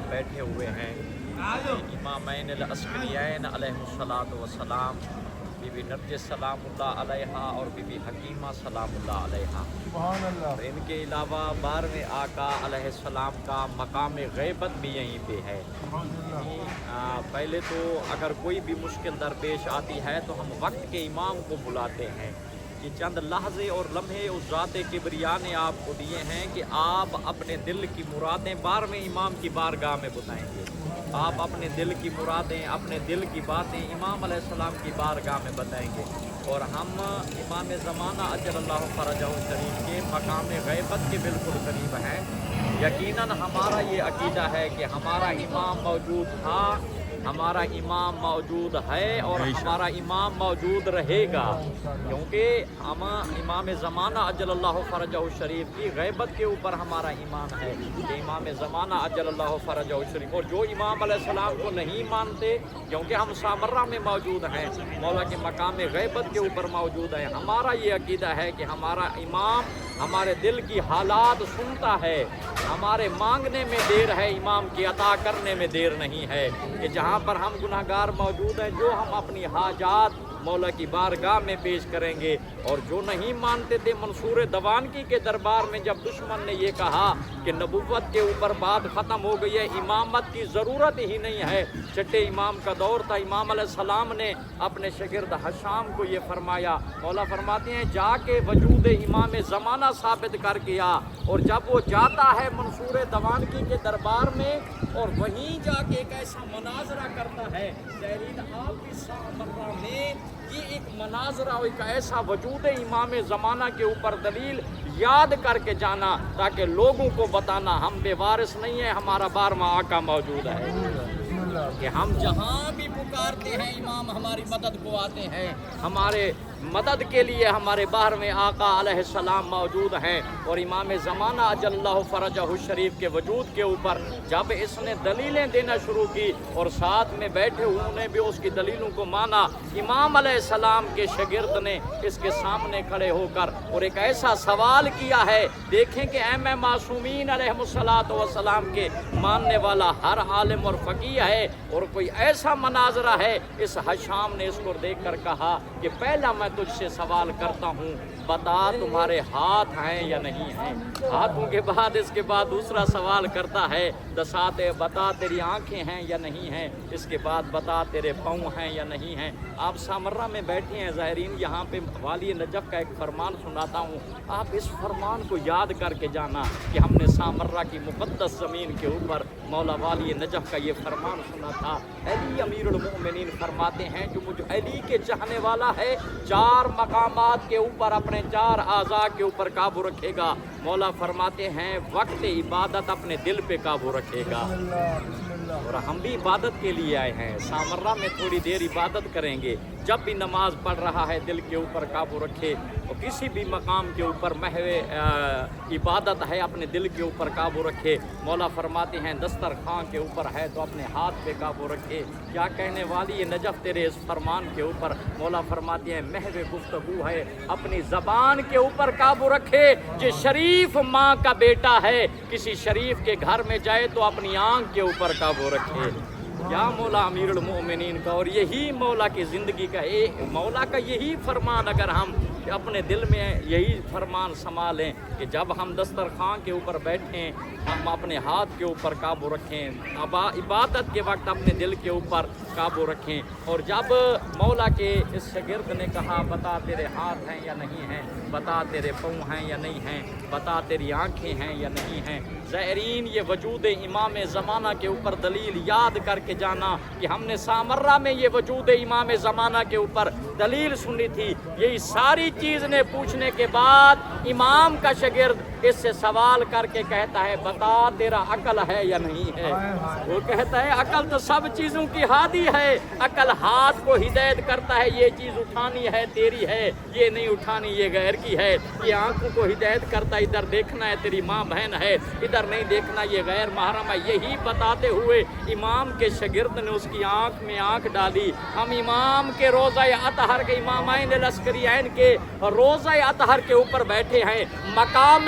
بیٹھے ہوئے ہیں امامین العسکریین علیہمُ السلام، بی بی نرجس سلام اللہ علیہا اور بی بی حکیمہ سلام اللہ علیہا۔ سبحان اللہ۔ اور ان کے علاوہ 12ویں آقا علیہ السلام کا مقام غیبت بھی یہیں پہ ہے۔ پہلے تو اگر کوئی بھی مشکل درپیش آتی ہے تو ہم وقت کے امام کو بلاتے ہیں۔ یہ چند لحظے اور لمحے اس ذات کبریا نے آپ کو دیے ہیں کہ آپ اپنے دل کی مرادیں 12ویں امام کی بارگاہ میں بتائیں گے۔ آپ اپنے دل کی مرادیں، اپنے دل کی باتیں امام علیہ السلام کی بارگاہ میں بتائیں گے، اور ہم امام زمانہ اجل اللہ فرجہ شریف کے مقام غیبت کے بالکل قریب ہیں۔ یقیناً ہمارا یہ عقیدہ ہے کہ ہمارا امام موجود تھا، ہمارا امام موجود ہے اور ہمارا امام موجود رہے گا، کیونکہ ہم امام زمانہ اجل اللہ فرجہ شریف کی غیبت کے اوپر ہمارا ایمان ہے کہ امام زمانہ اجل اللہ فرجہ شریف، اور جو امام علیہ السلام کو نہیں مانتے کیونکہ ہم سامرہ میں موجود ہیں، مولا کے مقام غیبت کے اوپر موجود ہیں، ہمارا یہ عقیدہ ہے کہ ہمارا امام ہمارے دل کی حالات سنتا ہے، ہمارے مانگنے میں دیر ہے، امام کی عطا کرنے میں دیر نہیں ہے، کہ جہاں پر ہم گناہگار موجود ہیں، جو ہم اپنی حاجات مولا کی بارگاہ میں پیش کریں گے، اور جو نہیں مانتے تھے منصور دوانکی کے دربار میں جب دشمن نے یہ کہا کہ نبوت کے اوپر بات ختم ہو گئی ہے، امامت کی ضرورت ہی نہیں ہے، چھٹے امام کا دور تھا، امام علیہ السلام نے اپنے شاگرد حشام کو یہ فرمایا، مولا فرماتے ہیں جا کے وجود امام زمانہ ثابت کر کے آ، اور جب وہ جاتا ہے منصور دوانکی کے دربار میں اور وہیں جا کے ایک ایسا مناظرہ کرتا ہے، زہرین آپ کی سامرہ میں یہ ایک مناظرہ اور ایک ایسا وجود امام زمانہ کے اوپر دلیل یاد کر کے جانا، تاکہ لوگوں کو بتانا ہم بے وارث نہیں ہیں، ہمارا 12واں آقا موجود ہے، کہ ہم جہاں بھی پکارتے ہیں امام ہماری مدد کو آتے ہیں، ہمارے مدد کے لیے ہمارے 12ویں آقا علیہ السلام موجود ہیں، اور امام زمانہ اجل اللہ فرجہ شریف کے وجود کے اوپر جب اس نے دلیلیں دینا شروع کی اور ساتھ میں بیٹھے انہوں نے بھی اس کی دلیلوں کو مانا، امام علیہ السلام کے شاگرد نے اس کے سامنے کھڑے ہو کر اور ایک ایسا سوال کیا ہے، دیکھیں کہ ایم معصومین علیہم السلام کے ماننے والا ہر عالم اور فقیہ ہے، اور کوئی ایسا مناظرہ ہے، اس حشام نے اس کو دیکھ کر کہا کہ پہلا میں تجھ سے سوال کرتا ہوں، بتا تمہارے ہاتھ ہیں یا نہیں ہیں؟ ہاتھوں کے بعد اس کے بعد دوسرا سوال کرتا ہے، دساتے بتا تیری آنکھیں ہیں یا نہیں ہیں؟ اس کے بعد بتا تیرے پاؤں ہیں یا نہیں ہیں؟ آپ سامرہ میں بیٹھے ہیں زائرین، یہاں پہ والی نجف کا ایک فرمان سناتا ہوں، آپ اس فرمان کو یاد کر کے جانا کہ ہم نے سامرہ کی مقدس زمین کے اوپر مولا والی نجف کا یہ فرمان سنا تھا۔ علی امیر المؤمنین فرماتے ہیں جو مجھ علی کے چاہنے والا ہے 4 مقامات کے اوپر اپنے 4 اعضاء کے اوپر قابو رکھے گا، مولا فرماتے ہیں وقت عبادت اپنے دل پہ قابو رکھے گا، اور ہم بھی عبادت کے لیے آئے ہیں، سامرہ میں تھوڑی دیر عبادت کریں گے، جب بھی نماز پڑھ رہا ہے دل کے اوپر قابو رکھے، اور کسی بھی مقام کے اوپر محو عبادت ہے اپنے دل کے اوپر قابو رکھے، مولا فرماتے ہیں دسترخوان کے اوپر ہے تو اپنے ہاتھ پہ قابو رکھے، کیا کہنے والی یہ نجف تیرے اس فرمان کے اوپر، مولا فرماتے ہیں محو گفتگو ہے اپنی زبان کے اوپر قابو رکھے، جو شریف ماں کا بیٹا ہے کسی شریف کے گھر میں جائے تو اپنی آنکھ کے اوپر قابو رکھے، یا مولا امیر المؤمنین کا، اور یہی مولا کی زندگی کا مولا کا یہی فرمان اگر ہم اپنے دل میں یہی فرمان سما لیں کہ جب ہم دسترخوان کے اوپر بیٹھیں ہم اپنے ہاتھ کے اوپر قابو رکھیں، عبادت کے وقت اپنے دل کے اوپر قابو رکھیں، اور جب مولا کے اس شاگرد نے کہا بتا تیرے ہاتھ ہیں یا نہیں ہیں، بتا تیرے پاؤں ہیں یا نہیں ہیں، بتا تیری آنکھیں ہیں یا نہیں ہیں، زائرین یہ وجود امام زمانہ کے اوپر دلیل یاد کر کے جانا کہ ہم نے سامرہ میں یہ وجود امام زمانہ کے اوپر دلیل سنی تھی، یہی ساری چیز نے پوچھنے کے بعد امام کا شاگرد اس سے سوال کر کے کہتا ہے بتا تیرا عقل ہے یا نہیں ہے؟ وہ کہتا ہے عقل تو سب چیزوں کی ہادی ہے، عقل ہاتھ کو ہدایت کرتا ہے، یہ چیز اٹھانی ہے تیری ہے، یہ نہیں اٹھانی یہ غیر کی ہے، یہ آنکھوں کو ہدایت کرتا ہے ادھر دیکھنا ہے تیری ماں بہن ہے، ادھر نہیں دیکھنا یہ غیر محرم ہے، یہی بتاتے ہوئے امام کے شاگرد نے اس کی آنکھ میں آنکھ ڈالی، ہم امام کے روضہ اطہر کے امامین العسکریین کے روضہ اطہر کے اوپر بیٹھے ہیں، مقام